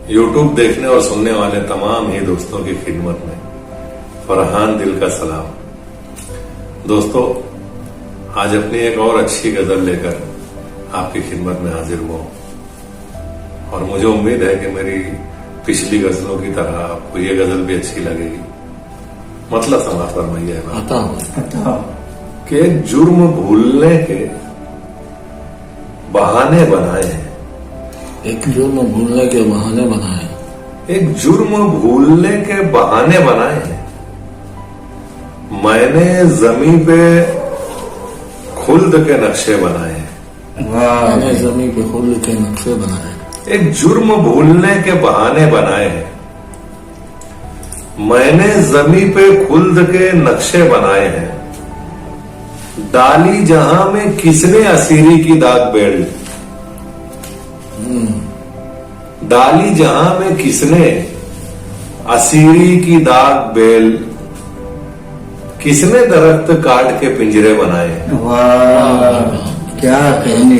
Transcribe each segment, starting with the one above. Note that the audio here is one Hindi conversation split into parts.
यूट्यूब देखने और सुनने वाले तमाम ही दोस्तों की खिदमत में फरहान दिल का सलाम। दोस्तों, आज अपनी एक और अच्छी गजल लेकर आपकी खिदमत में हाजिर हुआ हूं और मुझे उम्मीद है कि मेरी पिछली गजलों की तरह आपको ये गजल भी अच्छी लगेगी। मतलब समाज फरमाइए कि एक जुर्म भूलने के बहाने बनाए हैं। एक जुर्म भूलने के बहाने बनाए, एक जुर्म भूलने के बहाने बनाए हैं। मैंने जमीन पे खुल्द के नक्शे बनाए हैं। मैंने जमीन पे खुल्द के नक्शे बनाए। एक जुर्म भूलने के बहाने बनाए हैं। मैंने जमीन पे खुल्द के नक्शे बनाए हैं। डाली जहां में किसने असीरी की दाग बेल, डाली जहां में किसने असीरी की दाग बेल, किसने दरख्त काट के पिंजरे बनाए। वाह, क्या कहने।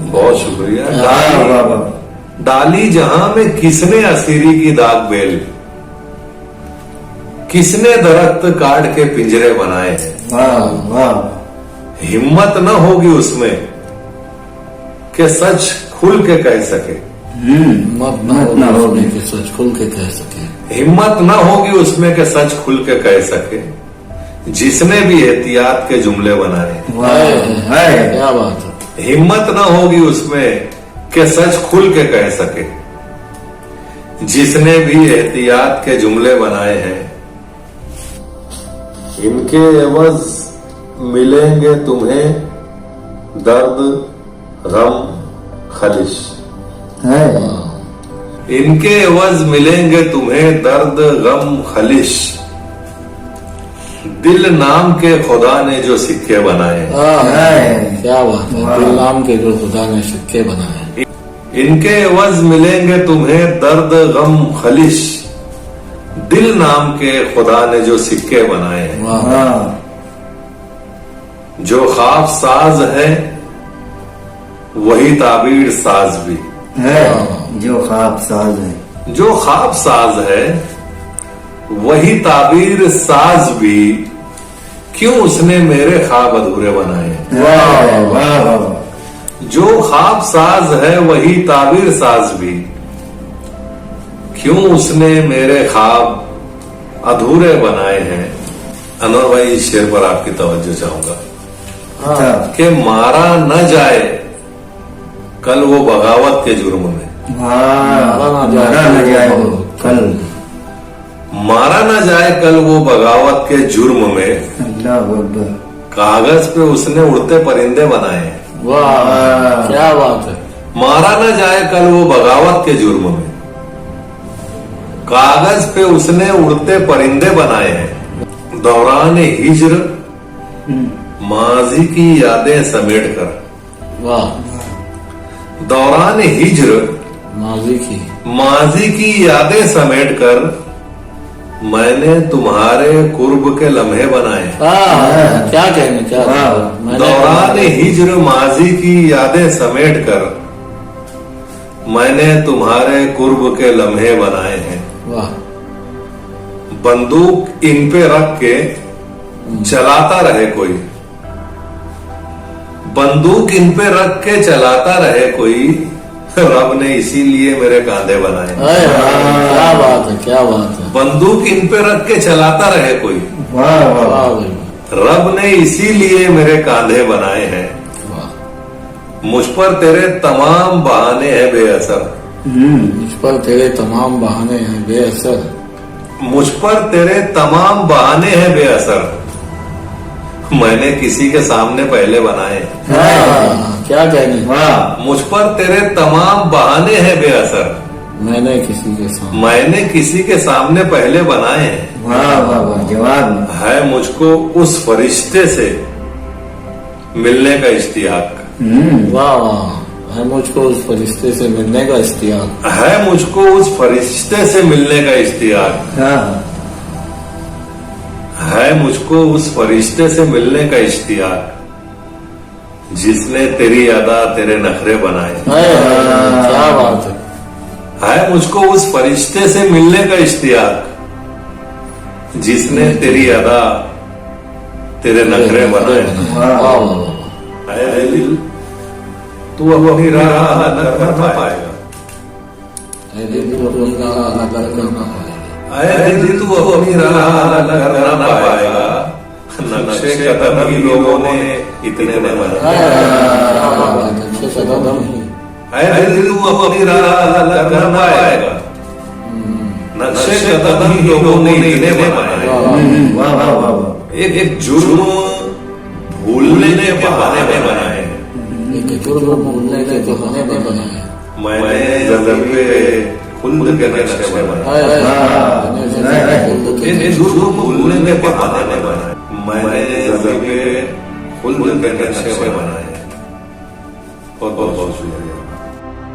बहुत शुक्रिया। डाली जहां में किसने असीरी की दाग बेल, किसने दरख्त काट के पिंजरे बनाए हैं। वाह वाह। हिम्मत न होगी उसमें कि सच खुल के कह सके। हिम्मत न होगी कि सच खुल के कह सके। हिम्मत न होगी उसमें कि सच खुल के कह सके, जिसने भी एहतियात के जुमले बनाए। क्या बात है। हिम्मत न होगी उसमें कि सच खुल के कह सके, जिसने भी एहतियात के जुमले बनाए हैं। इनके एवज मिलेंगे तुम्हें दर्द गम खलिश, इनके एवज मिलेंगे तुम्हें दर्द गम खलिश, दिल नाम के खुदा ने जो सिक्के बनाए। क्या बात है। दिल नाम के जो खुदा ने सिक्के बनाए। इनके एवज मिलेंगे तुम्हें दर्द गम खलिश, दिल नाम के खुदा ने जो सिक्के बनाए हैं। जो ख्वाब साज है वही ताबीर साज भी है। जो ख्वाब साज है, जो ख्वाब साज है वही ताबीर साज भी, क्यों उसने मेरे ख्वाब अधूरे बनाए। वाह वाह। जो ख्वाब साज है वही ताबीर साज भी, क्यों उसने मेरे ख्वाब अधूरे बनाए हैं। अनवर भाई, इस शेर पर आपकी तवज्जो चाहूंगा कि मारा न जाए कल वो बगावत के जुर्म में। मारा न जाए कल, मारा न जाए कल वो बगावत के जुर्म में, अल्लाह अकबर। कागज पे उसने उड़ते परिंदे बनाए। वाह, क्या बात है। मारा न जाए कल वो बगावत के जुर्म में, कागज पे उसने उड़ते परिंदे बनाए हैं। दौरान हिज्र माजी की यादें समेट कर, वाह। दौरान हिज्र माजी की यादें समेट कर, मैंने तुम्हारे कुर्ब के लम्हे बनाए। क्या कहने। क्या दौरान हिज्र माजी की यादें समेट कर, मैंने तुम्हारे कुर्ब के लम्हे बनाए हैं। वाह। बंदूक इन पे रख के चलाता रहे कोई, बंदूक इन पे रख के चलाता रहे कोई, रब ने इसीलिए मेरे कांधे बनाए। क्या बात है। क्या बात है। बंदूक इन पे रख के चलाता रहे कोई, वाह वाह। रब ने इसीलिए मेरे कांधे बनाए हैं। मुझ पर तेरे तमाम बहाने हैं बेअसर, मुझ पर तेरे तमाम बहाने हैं बेअसर, मुझ पर तेरे तमाम बहाने हैं बेअसर, मैंने किसी के सामने पहले बनाए। क्या कहने। वाह। मुझ पर तेरे तमाम बहाने हैं बेअसर, मैंने किसी के सामने पहले बनाए हैं। वाह वाह वाह। जवाब है मुझको उस फरिश्ते से मिलने का इश्तियाक। वाह वाह। है मुझको उस फरिश्ते से मिलने का इश्तियाक, है मुझको उस फरिश्ते से मिलने का इश्तियाक, है मुझको उस फरिश्ते से मिलने का इश्तियाक, जिसने तेरी अदा तेरे नखरे बनाए। क्या बात है। है मुझको उस फरिश्ते से मिलने का इश्तियाक जिसने तेरी अदा तेरे नखरे बनाए। है दिल तू अपनी राह न कर पाएगा। है दिल तू अपनी राह न कर पाएगा। नक्शे कदम ही लोगों ने इतने में बनाए। है दिल तू अपनी राह न कर पाएगा। नक्शे कदम ही लोगों ने इतने में बनाए। वाह वाह वाह वाह। एक जुर्म भूलने के बहाने में बनाए। मैंने जमीन पे खुल्द के नक्शे बनाए। जुर्म भूलने के बहाने में बनाए। मैंने जमीन पे खुल्द के नक्शे बनाए। बहुत बहुत शुक्रिया।